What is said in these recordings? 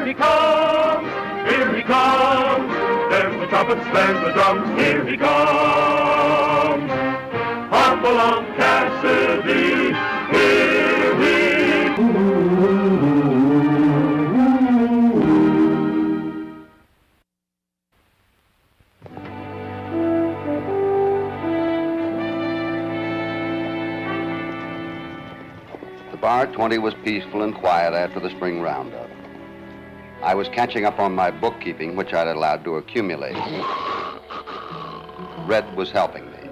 Here he comes, here he comes. There's the trumpets, there's the drums, here he comes. Hopalong, Cassydi, here we come. Bar 20 was peaceful and quiet after the spring roundup. I was catching up on my bookkeeping, which I'd allowed to accumulate. Red was helping me.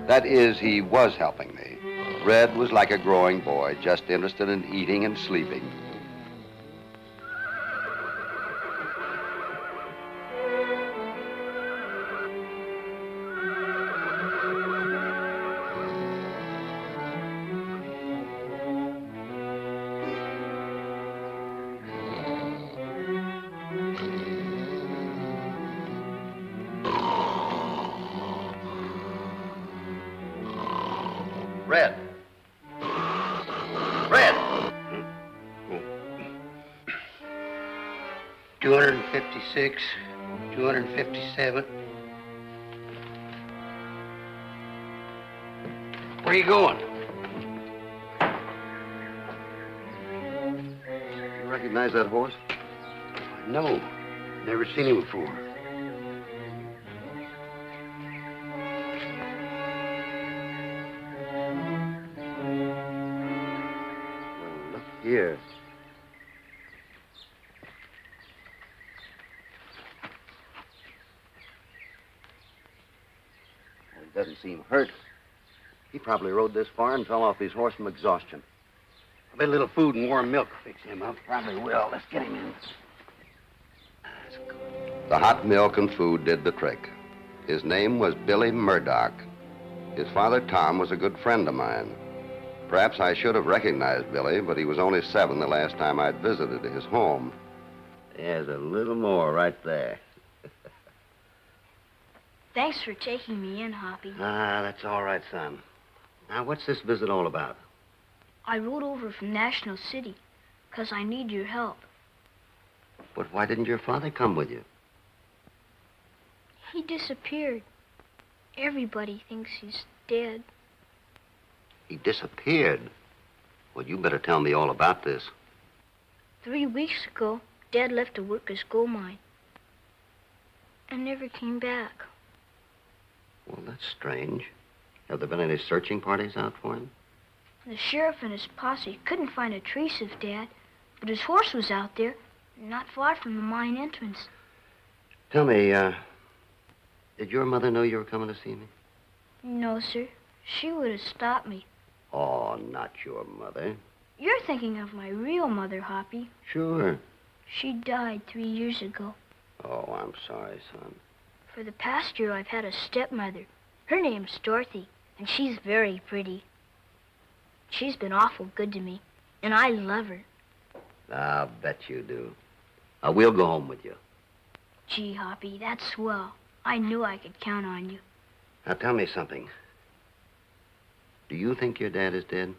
That is, he was helping me. Red was like a growing boy, just interested in eating and sleeping. Red. Red. 256, 257. Where are you going? You recognize that horse? No, never seen him before. Here. Well, he doesn't seem hurt. He probably rode this far and fell off his horse from exhaustion. I bet a little food and warm milk will fix him up. Probably will. Let's get him in. The hot milk and food did the trick. His name was Billy Murdoch. His father, Tom, was a good friend of mine. Perhaps I should have recognized Billy, but he was only 7 the last time I'd visited his home. There's a little more right there. Thanks for taking me in, Hoppy. Ah, that's all right, son. Now, what's this visit all about? I rode over from National City, 'cause I need your help. But why didn't your father come with you? He disappeared. Everybody thinks he's dead. He disappeared. Well, you better tell me all about this. 3 weeks ago, Dad left to work his gold mine and never came back. Well, that's strange. Have there been any searching parties out for him? The sheriff and his posse couldn't find a trace of Dad, but his horse was out there, not far from the mine entrance. Tell me, did your mother know you were coming to see me? No, sir. She would have stopped me. Oh, not your mother. You're thinking of my real mother, Hoppy. Sure. She died 3 years ago. Oh, I'm sorry, son. For the past year, I've had a stepmother. Her name's Dorothy, and she's very pretty. She's been awful good to me, and I love her. I'll bet you do. We'll go home with you. Gee, Hoppy, that's swell. I knew I could count on you. Now, tell me something. Do you think your dad is dead?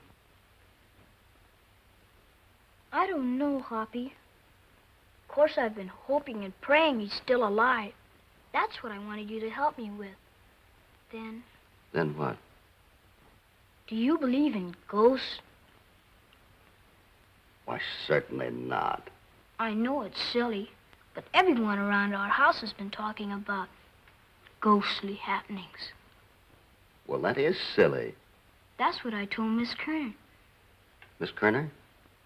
I don't know, Hoppy. Of course, I've been hoping and praying he's still alive. That's what I wanted you to help me with. Then... Then what? Do you believe in ghosts? Why, certainly not. I know it's silly, but everyone around our house has been talking about ghostly happenings. Well, that is silly. That's what I told Miss Kerner. Miss Kerner?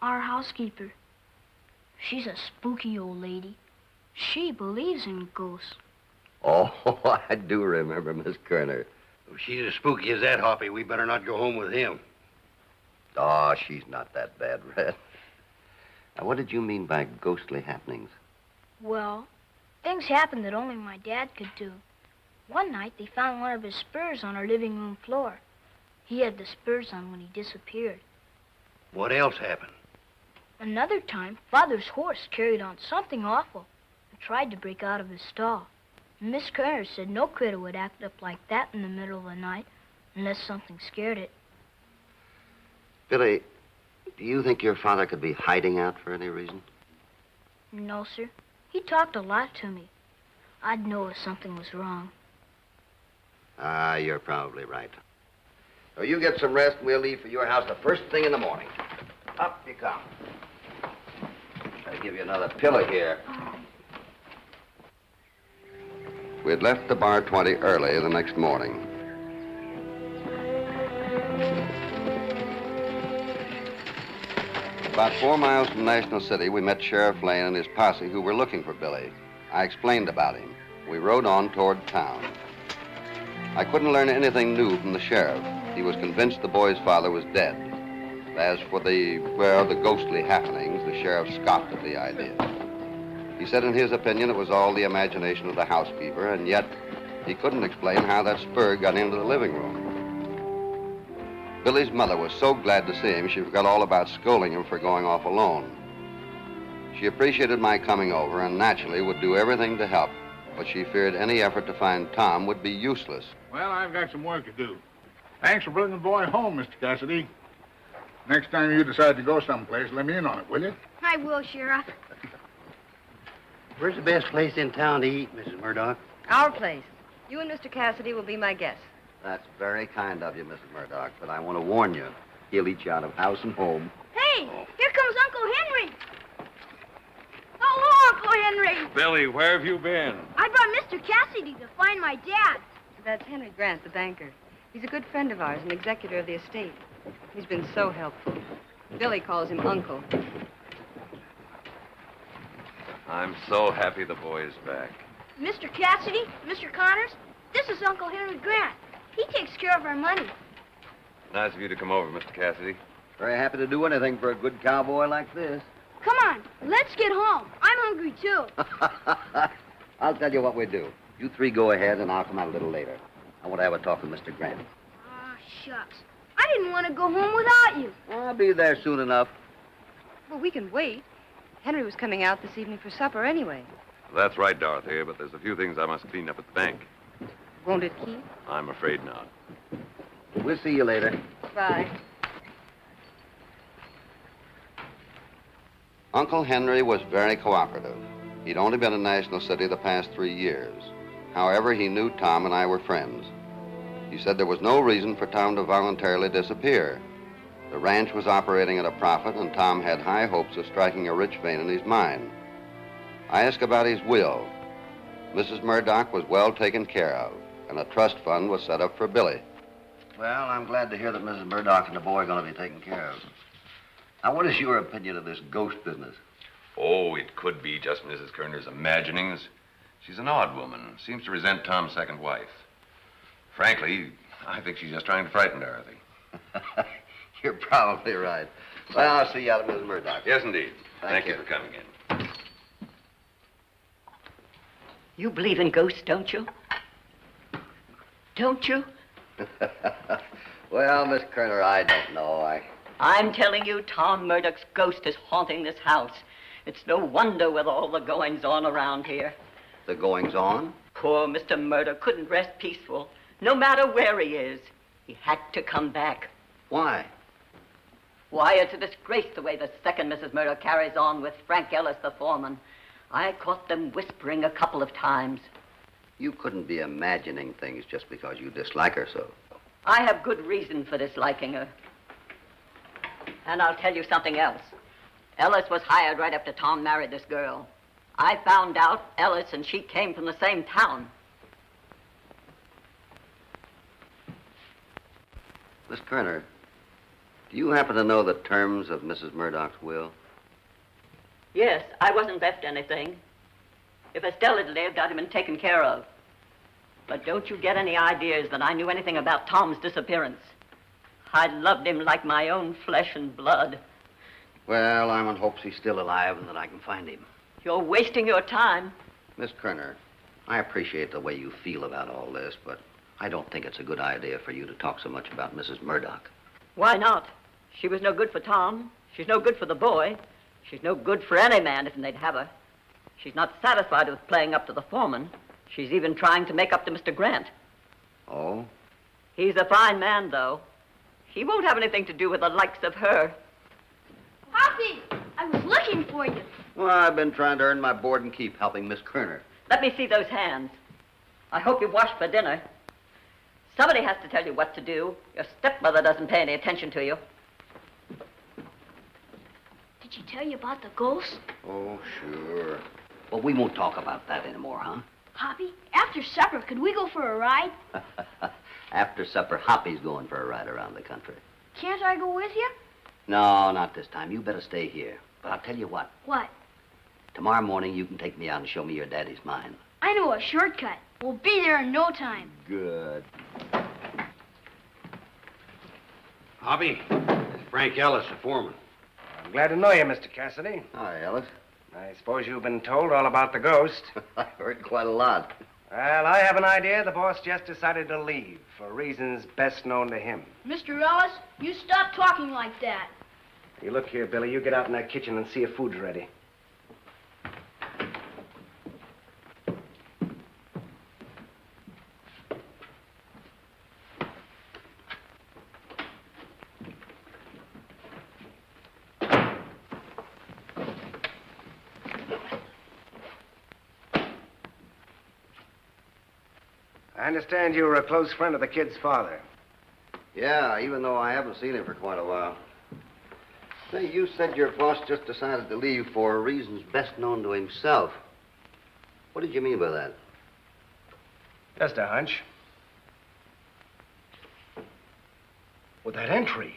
Our housekeeper. She's a spooky old lady. She believes in ghosts. Oh, I do remember Miss Kerner. If she's as spooky as that, Hoppy, we better not go home with him. Oh, she's not that bad, Red. Now, what did you mean by ghostly happenings? Well, things happened that only my dad could do. One night, they found one of his spurs on our living room floor. He had the spurs on when he disappeared. What else happened? Another time, Father's horse carried on something awful and tried to break out of his stall. Miss Kerner said no critter would act up like that in the middle of the night unless something scared it. Billy, do you think your father could be hiding out for any reason? No, sir. He talked a lot to me. I'd know if something was wrong. Ah, you're probably right. So you get some rest, and we'll leave for your house the first thing in the morning. Up you come. I'll give you another pillow here. We had left the Bar 20 early the next morning. About 4 miles from National City, we met Sheriff Lane and his posse who were looking for Billy. I explained about him. We rode on toward town. I couldn't learn anything new from the sheriff. He was convinced the boy's father was dead. As for the ghostly happenings, the sheriff scoffed at the idea. He said in his opinion it was all the imagination of the housekeeper, and yet he couldn't explain how that spur got into the living room. Billy's mother was so glad to see him, she forgot all about scolding him for going off alone. She appreciated my coming over and naturally would do everything to help, but she feared any effort to find Tom would be useless. Well, I've got some work to do. Thanks for bringing the boy home, Mr. Cassydi. Next time you decide to go someplace, let me in on it, will you? I will, Sheriff. Where's the best place in town to eat, Mrs. Murdoch? Our place. You and Mr. Cassydi will be my guests. That's very kind of you, Mrs. Murdoch, but I want to warn you. He'll eat you out of house and home. Hey, here comes Uncle Henry. Hello, Uncle Henry. Billy, where have you been? I brought Mr. Cassydi to find my dad. That's Henry Grant, the banker. He's a good friend of ours, an executor of the estate. He's been so helpful. Billy calls him Uncle. I'm so happy the boy is back. Mr. Cassydi, Mr. Connors, this is Uncle Henry Grant. He takes care of our money. Nice of you to come over, Mr. Cassydi. Very happy to do anything for a good cowboy like this. Come on, let's get home. I'm hungry, too. I'll tell you what we do. You three go ahead, and I'll come out a little later. I want to have a talk with Mr. Grant. Ah, shucks. I didn't want to go home without you. I'll be there soon enough. Well, we can wait. Henry was coming out this evening for supper anyway. That's right, Dorothy, but there's a few things I must clean up at the bank. Won't it keep? I'm afraid not. We'll see you later. Bye. Uncle Henry was very cooperative. He'd only been in National City the past 3 years. However, he knew Tom and I were friends. He said there was no reason for Tom to voluntarily disappear. The ranch was operating at a profit, and Tom had high hopes of striking a rich vein in his mine. I asked about his will. Mrs. Murdoch was well taken care of, and a trust fund was set up for Billy. Well, I'm glad to hear that Mrs. Murdoch and the boy are going to be taken care of. Now, what is your opinion of this ghost business? Oh, it could be just Mrs. Kerner's imaginings. She's an odd woman. Seems to resent Tom's second wife. Frankly, I think she's just trying to frighten Dorothy. You're probably right. Well, I'll see you out at Mrs. Murdoch. Yes, indeed. Thank you you. for coming in. You believe in ghosts, don't you? Don't you? Well, Miss Kerner, I don't know. I'm telling you, Tom Murdoch's ghost is haunting this house. It's no wonder with all the goings-on around here. The goings-on? Poor Mr. Murdoch couldn't rest peaceful, no matter where he is. He had to come back. Why? Why, it's a disgrace the way the second Mrs. Murdoch carries on with Frank Ellis, the foreman. I caught them whispering a couple of times. You couldn't be imagining things just because you dislike her so. I have good reason for disliking her. And I'll tell you something else. Ellis was hired right after Tom married this girl. I found out Ellis and she came from the same town. Miss Kerner, do you happen to know the terms of Mrs. Murdoch's will? Yes, I wasn't left anything. If Estelle had lived, I'd have been taken care of. But don't you get any ideas that I knew anything about Tom's disappearance. I loved him like my own flesh and blood. Well, I'm in hopes he's still alive and that I can find him. You're wasting your time. Miss Kerner, I appreciate the way you feel about all this, but I don't think it's a good idea for you to talk so much about Mrs. Murdoch. Why not? She was no good for Tom. She's no good for the boy. She's no good for any man if they'd have her. She's not satisfied with playing up to the foreman. She's even trying to make up to Mr. Grant. Oh? He's a fine man, though. He won't have anything to do with the likes of her. Poppy, I was looking for you. Well, I've been trying to earn my board and keep helping Miss Kerner. Let me see those hands. I hope you've washed for dinner. Somebody has to tell you what to do. Your stepmother doesn't pay any attention to you. Did she tell you about the ghost? Oh, sure. Well, we won't talk about that anymore, huh? Hoppy, after supper, could we go for a ride? After supper, Hoppy's going for a ride around the country. Can't I go with you? No, not this time. You better stay here. But I'll tell you what. What? Tomorrow morning, you can take me out and show me your daddy's mine. I know a shortcut. We'll be there in no time. Good. Hoppy, Frank Ellis, the foreman. I'm glad to know you, Mr. Cassydi. Hi, Ellis. I suppose you've been told all about the ghost. I heard quite a lot. Well, I have an idea the boss just decided to leave for reasons best known to him. Mr. Ellis, you stop talking like that. You look here, Billy. You get out in that kitchen and see if food's ready. I understand you were a close friend of the kid's father. Yeah, even though I haven't seen him for quite a while. Say, you said your boss just decided to leave for reasons best known to himself. What did you mean by that? Just a hunch. With that entry.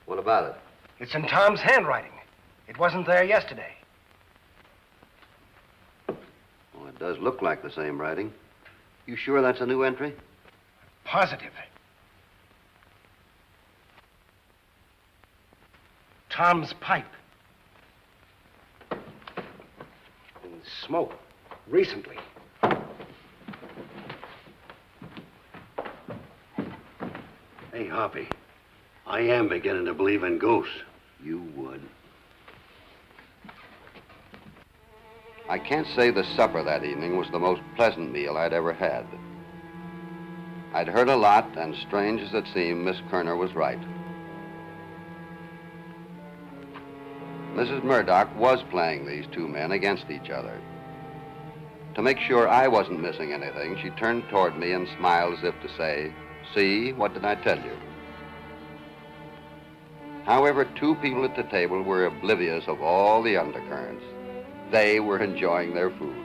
What about it? It's in Tom's handwriting. It wasn't there yesterday. Well, it does look like the same writing. You sure that's a new entry? Positive. Tom's pipe. And smoke. Recently. Hey, Hoppy, I am beginning to believe in ghosts. You would. I can't say the supper that evening was the most pleasant meal I'd ever had. I'd heard a lot, and strange as it seemed, Miss Kerner was right. Mrs. Murdoch was playing these two men against each other. To make sure I wasn't missing anything, she turned toward me and smiled as if to say, "See, what did I tell you?" However, two people at the table were oblivious of all the undercurrents. They were enjoying their food.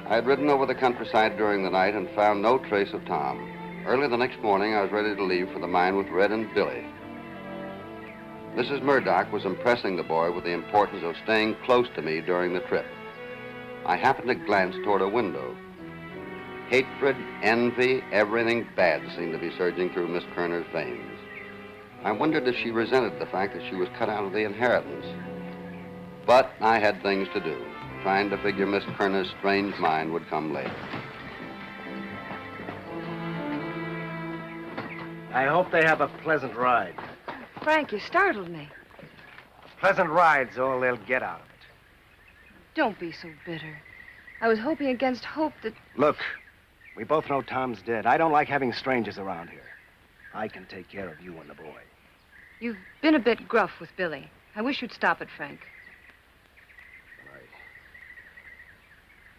I had ridden over the countryside during the night and found no trace of Tom. Early the next morning, I was ready to leave for the mine with Red and Billy. Mrs. Murdoch was impressing the boy with the importance of staying close to me during the trip. I happened to glance toward a window. Hatred, envy, everything bad seemed to be surging through Miss Kerner's veins. I wondered if she resented the fact that she was cut out of the inheritance. But I had things to do. Trying to figure Miss Kerner's strange mind would come later. I hope they have a pleasant ride. Frank, you startled me. A pleasant ride's all they'll get out of it. Don't be so bitter. I was hoping against hope that... Look, we both know Tom's dead. I don't like having strangers around here. I can take care of you and the boy. You've been a bit gruff with Billy. I wish you'd stop it, Frank.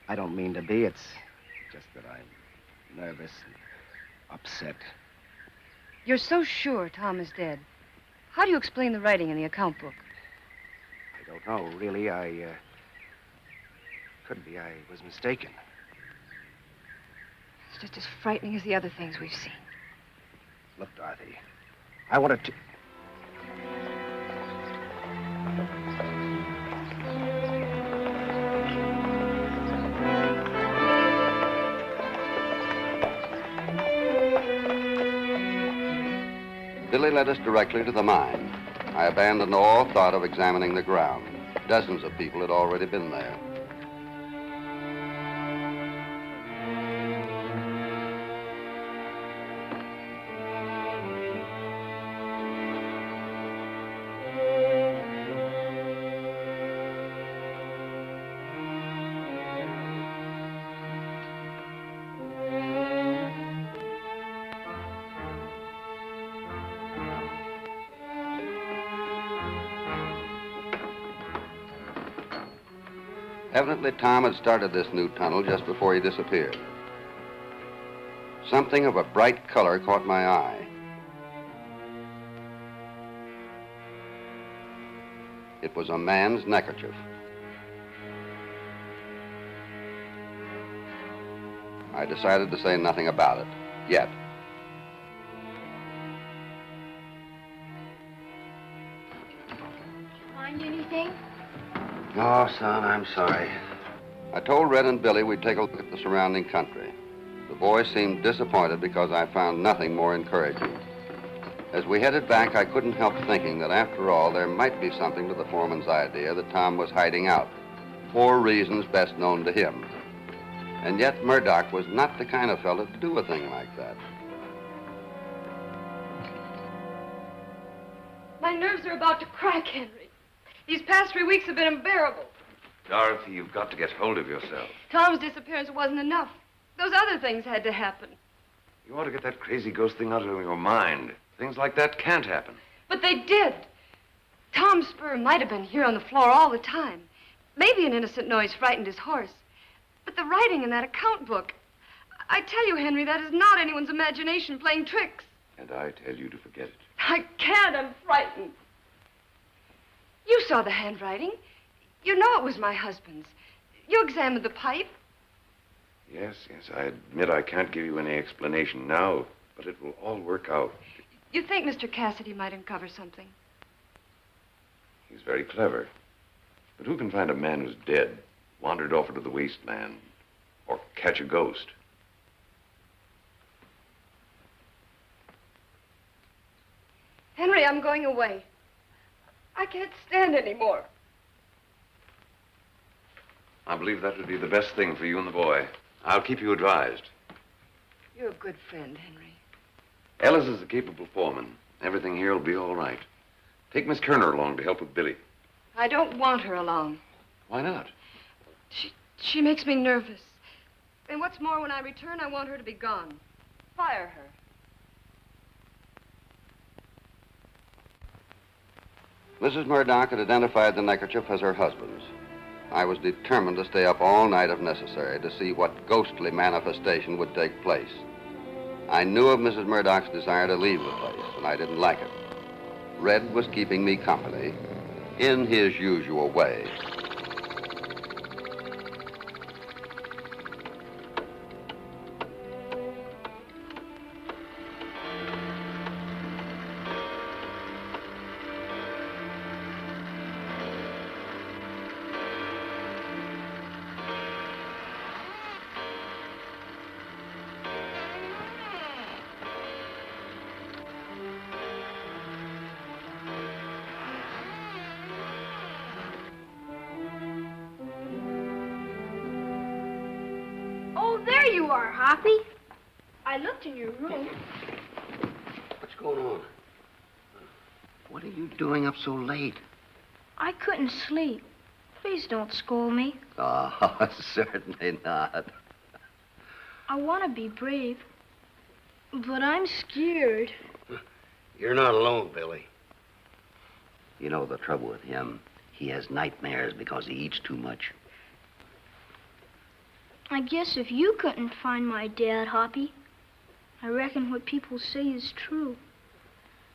I don't mean to be. It's just that I'm nervous and upset. You're so sure Tom is dead. How do you explain the writing in the account book? I don't know, really. Could be I was mistaken. It's just as frightening as the other things we've seen. Look, Dorothy, I wanted to... Billy led us directly to the mine. I abandoned all thought of examining the ground. Dozens of people had already been there. Evidently, Tom had started this new tunnel just before he disappeared. Something of a bright color caught my eye. It was a man's neckerchief. I decided to say nothing about it, yet. Find anything? No, son, I'm sorry. I told Red and Billy we'd take a look at the surrounding country. The boys seemed disappointed because I found nothing more encouraging. As we headed back, I couldn't help thinking that after all, there might be something to the foreman's idea that Tom was hiding out, for reasons best known to him. And yet Murdoch was not the kind of fellow to do a thing like that. My nerves are about to crack, Henry. These past 3 weeks have been unbearable. Dorothy, you've got to get hold of yourself. Tom's disappearance wasn't enough. Those other things had to happen. You ought to get that crazy ghost thing out of your mind. Things like that can't happen. But they did. Tom's spur might have been here on the floor all the time. Maybe an innocent noise frightened his horse. But the writing in that account book, I tell you, Henry, that is not anyone's imagination playing tricks. And I tell you to forget it. I can't. I'm frightened. You saw the handwriting. You know it was my husband's. You examined the pipe. Yes, I admit I can't give you any explanation now, but it will all work out. You think Mr. Cassydi might uncover something? He's very clever. But who can find a man who's dead, wandered off into the wasteland, or catch a ghost? Henry, I'm going away. I can't stand anymore. I believe that would be the best thing for you and the boy. I'll keep you advised. You're a good friend, Henry. Ellis is a capable foreman. Everything here will be all right. Take Miss Kerner along to help with Billy. I don't want her along. Why not? She makes me nervous. And what's more, when I return, I want her to be gone. Fire her. Mrs. Murdoch had identified the neckerchief as her husband's. I was determined to stay up all night if necessary to see what ghostly manifestation would take place. I knew of Mrs. Murdoch's desire to leave the place, and I didn't like it. Red was keeping me company in his usual way. Oh, there you are, Hoppy. I looked in your room. What's going on? What are you doing up so late? I couldn't sleep. Please don't scold me. Oh, certainly not. I want to be brave, but I'm scared. You're not alone, Billy. You know the trouble with him. He has nightmares because he eats too much. I guess if you couldn't find my dad, Hoppy, I reckon what people say is true.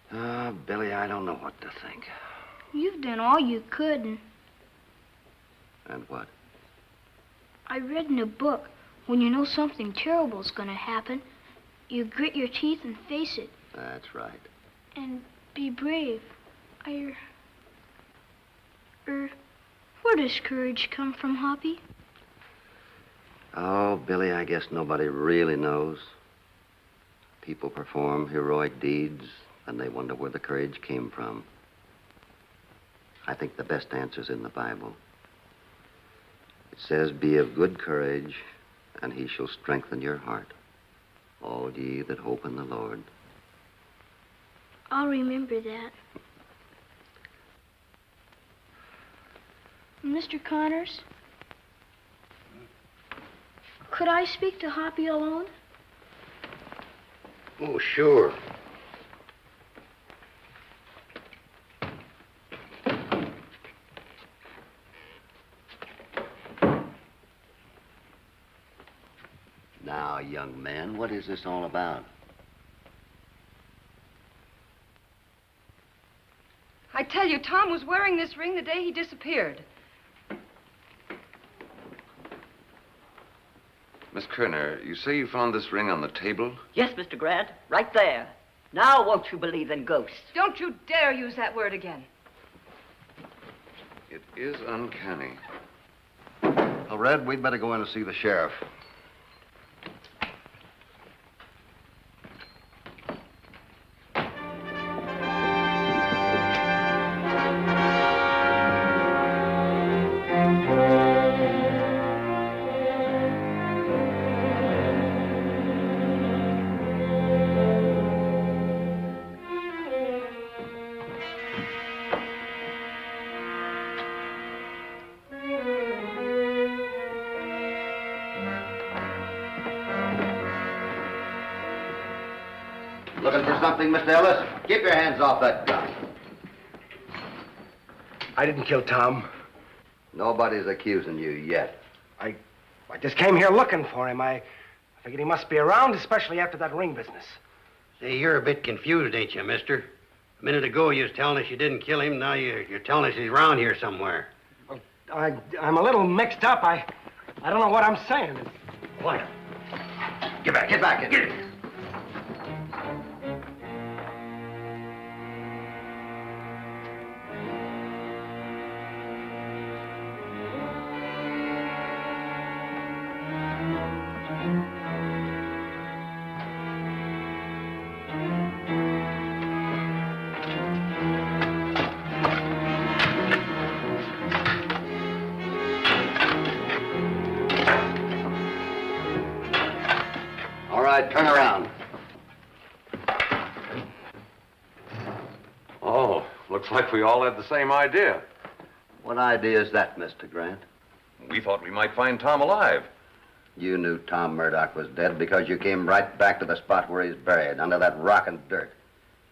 Billy, I don't know what to think. You've done all you could, and And what? I read in a book, when you know something terrible's gonna happen, you grit your teeth and face it. That's right. And be brave. Where does courage come from, Hoppy? Oh, Billy, I guess nobody really knows. People perform heroic deeds, and they wonder where the courage came from. I think the best answer's in the Bible. It says, "Be of good courage, and he shall strengthen your heart. All ye that hope in the Lord." I'll remember that. Mr. Connors? Could I speak to Hoppy alone? Oh, sure. Now, young man, what is this all about? I tell you, Tom was wearing this ring the day he disappeared. Miss Kerner, you say you found this ring on the table? Yes, Mr. Grant, right there. Now won't you believe in ghosts? Don't you dare use that word again. It is uncanny. Well, Red, we'd better go in and see the sheriff. Looking for something, Mr. Ellis? Keep your hands off that gun. I didn't kill Tom. Nobody's accusing you yet. I just came here looking for him. I figured he must be around, especially after that ring business. Say, you're a bit confused, ain't you, mister? A minute ago, you was telling us you didn't kill him. Now you're telling us he's around here somewhere. Well, I'm a little mixed up. I don't know what I'm saying. Quiet. Get back, get back. Get it. All right, turn around. Oh, looks like we all had the same idea. What idea is that, Mr. Grant? We thought we might find Tom alive. You knew Tom Murdoch was dead because you came right back to the spot where he's buried, under that rock and dirt.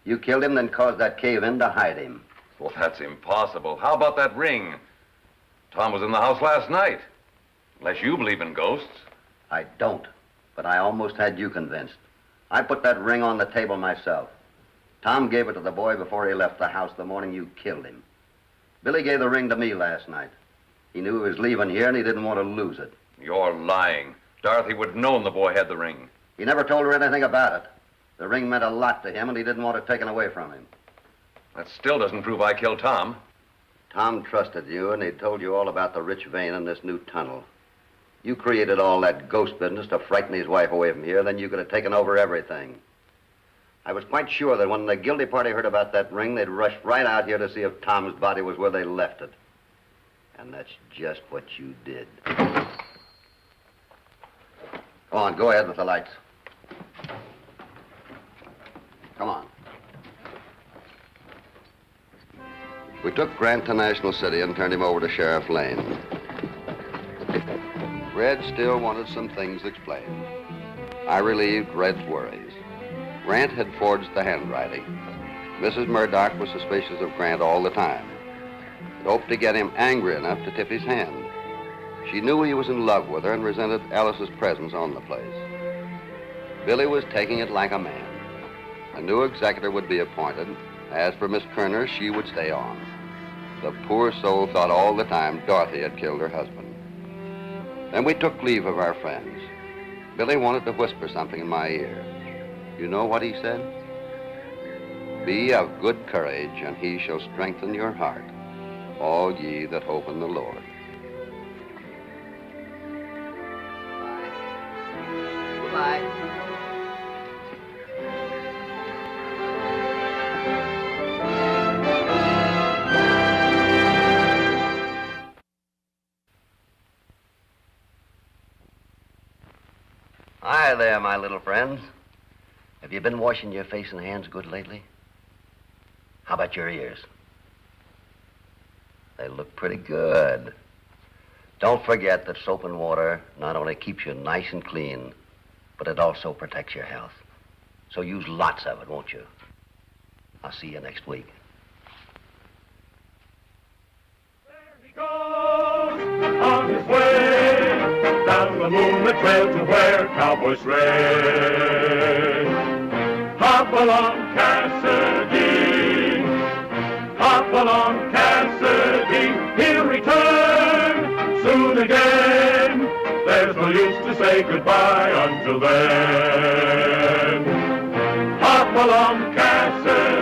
You killed him, then caused that cave-in to hide him. Well, that's impossible. How about that ring? Tom was in the house last night. Unless you believe in ghosts. I don't, but I almost had you convinced. I put that ring on the table myself. Tom gave it to the boy before he left the house the morning you killed him. Billy gave the ring to me last night. He knew he was leaving here and he didn't want to lose it. You're lying. Dorothy would have known the boy had the ring. He never told her anything about it. The ring meant a lot to him and he didn't want it taken away from him. That still doesn't prove I killed Tom. Tom trusted you and he told you all about the rich vein in this new tunnel. You created all that ghost business to frighten his wife away from here, then you could have taken over everything. I was quite sure that when the guilty party heard about that ring, they'd rush right out here to see if Tom's body was where they left it. And that's just what you did. Go on, go ahead with the lights. Come on. We took Grant to National City and turned him over to Sheriff Lane. Red still wanted some things explained. I relieved Red's worries. Grant had forged the handwriting. Mrs. Murdoch was suspicious of Grant all the time. It hoped to get him angry enough to tip his hand. She knew he was in love with her and resented Alice's presence on the place. Billy was taking it like a man. A new executor would be appointed. As for Miss Kerner, she would stay on. The poor soul thought all the time Dorothy had killed her husband. Then we took leave of our friends. Billy wanted to whisper something in my ear. You know what he said? Be of good courage, and he shall strengthen your heart, all ye that hope in the Lord. Goodbye. Hi there, my little friends. Have you been washing your face and hands good lately? How about your ears? They look pretty good. Don't forget that soap and water not only keeps you nice and clean, but it also protects your health. So use lots of it, won't you? I'll see you next week. He goes on his way down the moonlit trail to where cowboy sleigh. Hop along, Cassydi. Hop along, Cassydi. He'll return soon again. There's no use to say goodbye until then. Hop along, Cassydi.